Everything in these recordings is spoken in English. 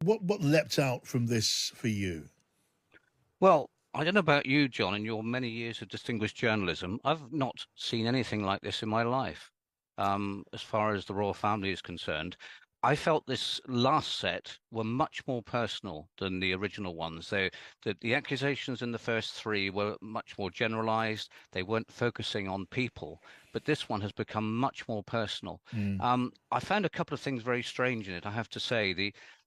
What leapt out from this for you? Well, I don't know about you, John, in your many years of distinguished journalism. I've not seen anything like this in my life. As far as the royal family is concerned, I felt this last set were much more personal than the original ones. The accusations in the first three were much more generalized. They weren't focusing on people, but this one has become much more personal. Mm. I found a couple of things very strange in it, I have to say.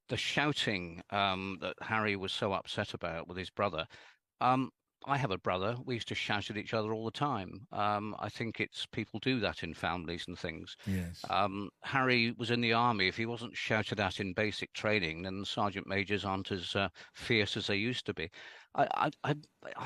The shouting that Harry was so upset about with his brother. Um, I have a brother. We used to shout at each other all the time. I think it's people do that in families and things. Yes. Harry was in the army. If he wasn't shouted at in basic training, then the sergeant majors aren't as fierce as they used to be. I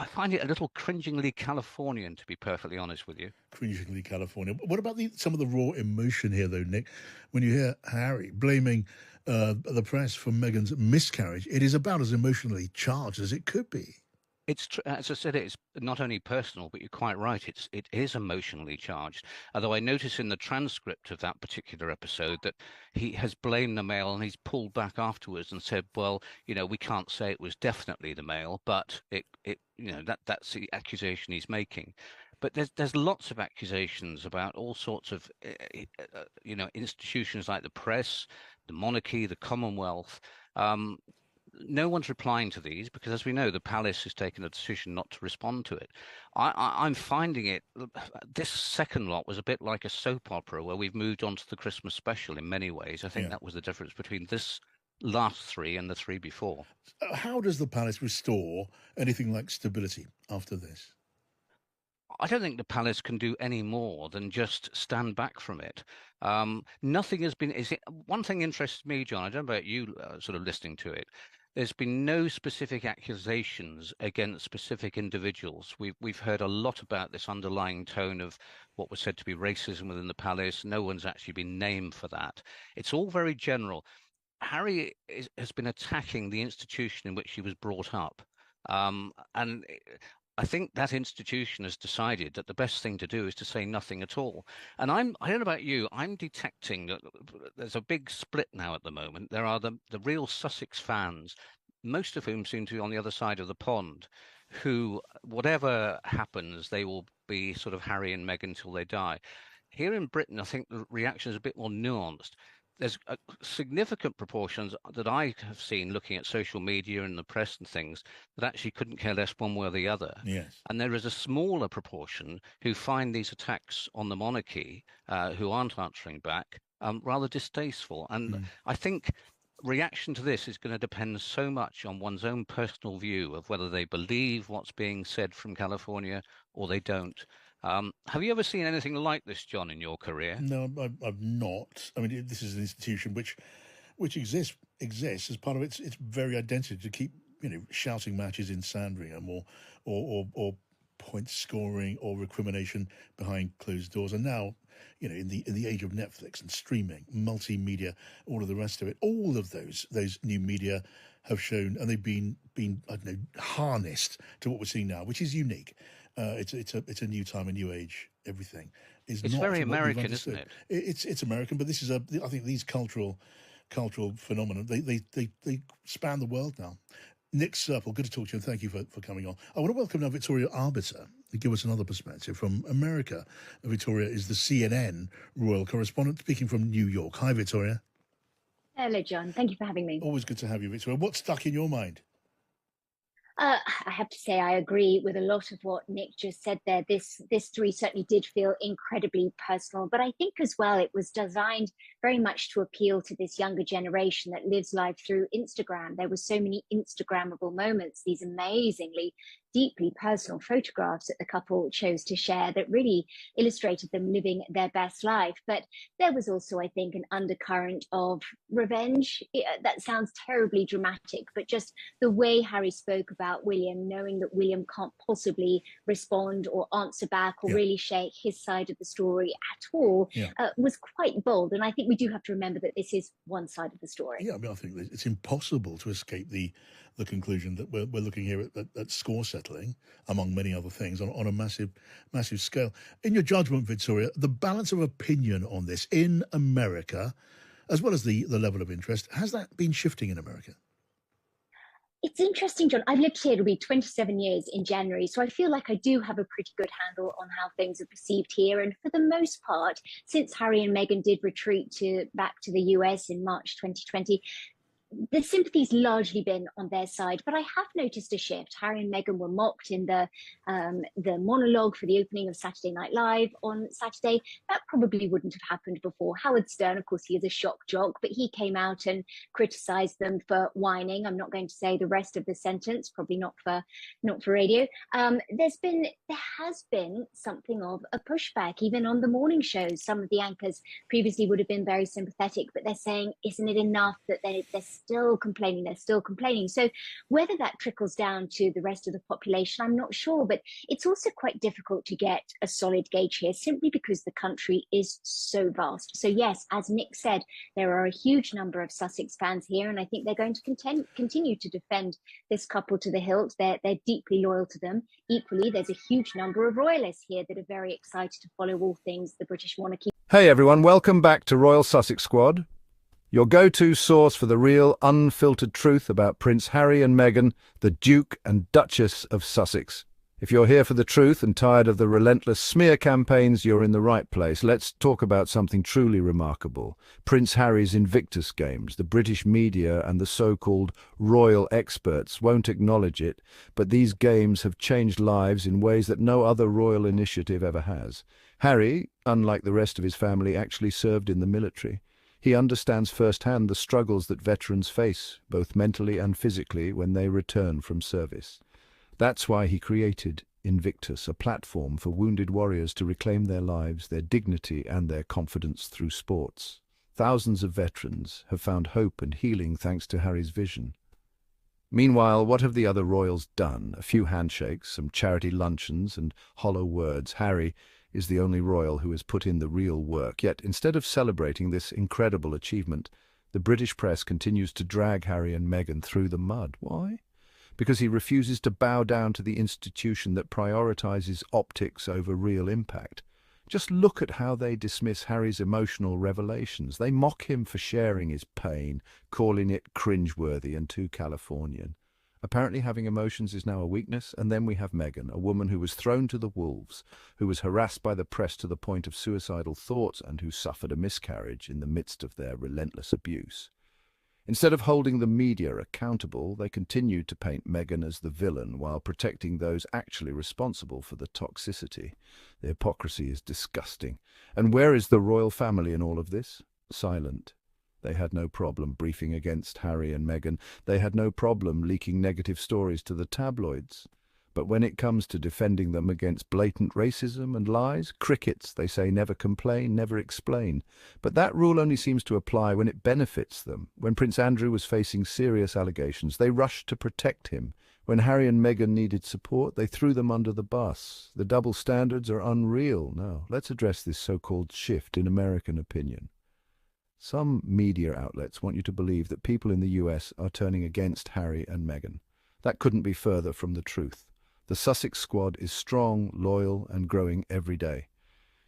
find it a little cringingly Californian, to be perfectly honest with you. Cringingly California. What about some of the raw emotion here, though, Nick? When you hear Harry blaming the press for Meghan's miscarriage, it is about as emotionally charged as it could be. It's tr As I said, it's not only personal, but you're quite right. It is emotionally charged. Although I notice in the transcript of that particular episode that he has blamed the male and he's pulled back afterwards and said, "Well, we can't say it was definitely the male, but that's the accusation he's making." But there's lots of accusations about all sorts of institutions like the press, the monarchy, the Commonwealth. Um, no one's replying to these because, as we know, the palace has taken a decision not to respond to it. I'm finding it. This second lot was a bit like a soap opera where we've moved on to the Christmas special in many ways. I think Yeah. that was the difference between this last three and the three before. How does the palace restore anything like stability after this? I don't think the palace can do any more than just stand back from it. Nothing has been. Is it one thing interests me, John? I don't know about you, sort of listening to it. There's been no specific accusations against specific individuals. We've heard a lot about this underlying tone of what was said to be racism within the palace. No one's actually been named for that. It's all very general. Has been attacking the institution in which he was brought up. And I think that institution has decided that the best thing to do is to say nothing at all. And I don't know about you, I'm detecting that there's a big split now at the moment. There are the real Sussex fans, most of whom seem to be on the other side of the pond, who, whatever happens, they will be sort of Harry and Meghan until they die. Here in Britain, I think the reaction is a bit more nuanced. There's significant proportions that I have seen looking at social media and the press and things that actually couldn't care less one way or the other. Yes. And there is a smaller proportion who find these attacks on the monarchy, who aren't answering back, rather distasteful. And Mm. I think reaction to this is going to depend so much on one's own personal view of whether they believe what's being said from California or they don't. Have you ever seen anything like this, John, in your career? No, I've not. I mean, this is an institution which exists as part of its very identity to keep shouting matches in Sandringham or point scoring or recrimination behind closed doors. And now, in the age of Netflix and streaming, multimedia, all of the rest of it, all of those new media have shown, and they've been I don't know, harnessed to what we're seeing now, which is unique. It's a new time, a new age. Everything is It's not very what we've American, isn't understood. it? It's American, but this is I think these cultural phenomena they span the world now. Nick Serple, good to talk to you, and thank you for coming on. I want to welcome now Victoria Arbiter to give us another perspective from America. Victoria is the CNN royal correspondent speaking from New York. Hi, Victoria. Hello, John. Thank you for having me. Always good to have you, Victoria. What's stuck in your mind? I have to say, I agree with a lot of what Nick just said there. This three certainly did feel incredibly personal, but I think as well it was designed very much to appeal to this younger generation that lives life through Instagram. There were so many Instagrammable moments, these amazingly deeply personal photographs that the couple chose to share that really illustrated them living their best life. But there was also, I think, an undercurrent of revenge. That sounds terribly dramatic, but just the way Harry spoke about William, knowing that William can't possibly respond or answer back or Yeah, really share his side of the story at all, yeah. was quite bold. And I think we do have to remember that this is one side of the story. Yeah, I mean, I think that it's impossible to escape the conclusion that we're looking here at score settling, among many other things, on a massive scale. In your judgment, Victoria, the balance of opinion on this in America, as well as the level of interest. Has that been shifting in America? It's interesting, John. I've lived here, it'll be 27 years in January. So I feel like I do have a pretty good handle on how things are perceived here. And for the most part, since Harry and Meghan did retreat back to the US in March 2020, the sympathy's largely been on their side, but I have noticed a shift. Harry and Meghan were mocked in the monologue for the opening of Saturday Night Live on Saturday. That probably wouldn't have happened before. Howard Stern, of course, he is a shock jock, but he came out and criticised them for whining. I'm not going to say the rest of the sentence, probably not for radio. There has been something of a pushback, even on the morning shows. Some of the anchors previously would have been very sympathetic, but they're saying, isn't it enough that they're still complaining. So whether that trickles down to the rest of the population, I'm not sure, but it's also quite difficult to get a solid gauge here simply because the country is so vast. So yes, as Nick said, there are a huge number of Sussex fans here, and I think they're going to continue to defend this couple to the hilt. They're deeply loyal to them. Equally, there's a huge number of royalists here that are very excited to follow all things the British monarchy. Hey everyone, welcome back to Royal Sussex Squad, your go-to source for the real, unfiltered truth about Prince Harry and Meghan, the Duke and Duchess of Sussex. If you're here for the truth and tired of the relentless smear campaigns, you're in the right place. Let's talk about something truly remarkable. Prince Harry's Invictus Games. The British media and the so-called royal experts won't acknowledge it, but these games have changed lives in ways that no other royal initiative ever has. Harry, unlike the rest of his family, actually served in the military. He understands firsthand the struggles that veterans face, both mentally and physically, when they return from service. That's why he created Invictus, a platform for wounded warriors to reclaim their lives, their dignity, and their confidence through sports. Thousands of veterans have found hope and healing thanks to Harry's vision. Meanwhile, what have the other royals done? A few handshakes, some charity luncheons, and hollow words. Harry is the only royal who has put in the real work. Yet, instead of celebrating this incredible achievement, the British press continues to drag Harry and Meghan through the mud. Why? Because he refuses to bow down to the institution that prioritizes optics over real impact. Just look at how they dismiss Harry's emotional revelations. They mock him for sharing his pain, calling it cringeworthy and too Californian. Apparently having emotions is now a weakness, and then we have Meghan, a woman who was thrown to the wolves, who was harassed by the press to the point of suicidal thoughts, and who suffered a miscarriage in the midst of their relentless abuse. Instead of holding the media accountable, they continued to paint Meghan as the villain while protecting those actually responsible for the toxicity. The hypocrisy is disgusting. And where is the royal family in all of this? Silent. They had no problem briefing against Harry and Meghan. They had no problem leaking negative stories to the tabloids. But when it comes to defending them against blatant racism and lies, crickets, they say, never complain, never explain. But that rule only seems to apply when it benefits them. When Prince Andrew was facing serious allegations, they rushed to protect him. When Harry and Meghan needed support, they threw them under the bus. The double standards are unreal. Now, let's address this so-called shift in American opinion. Some media outlets want you to believe that people in the US are turning against Harry and Meghan. That couldn't be further from the truth. The Sussex Squad is strong, loyal, and growing every day.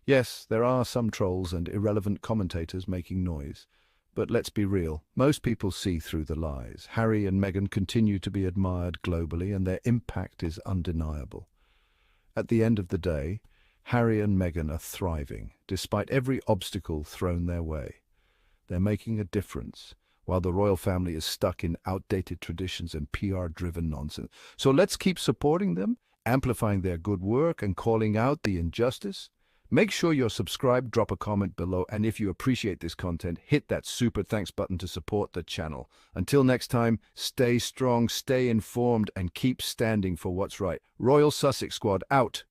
Yes, there are some trolls and irrelevant commentators making noise. But let's be real, most people see through the lies. Harry and Meghan continue to be admired globally, and their impact is undeniable. At the end of the day, Harry and Meghan are thriving, despite every obstacle thrown their way. They're making a difference, while the royal family is stuck in outdated traditions and PR-driven nonsense. So let's keep supporting them, amplifying their good work and calling out the injustice. Make sure you're subscribed, drop a comment below, and if you appreciate this content, hit that super thanks button to support the channel. Until next time, stay strong, stay informed, and keep standing for what's right. Royal Sussex Squad out.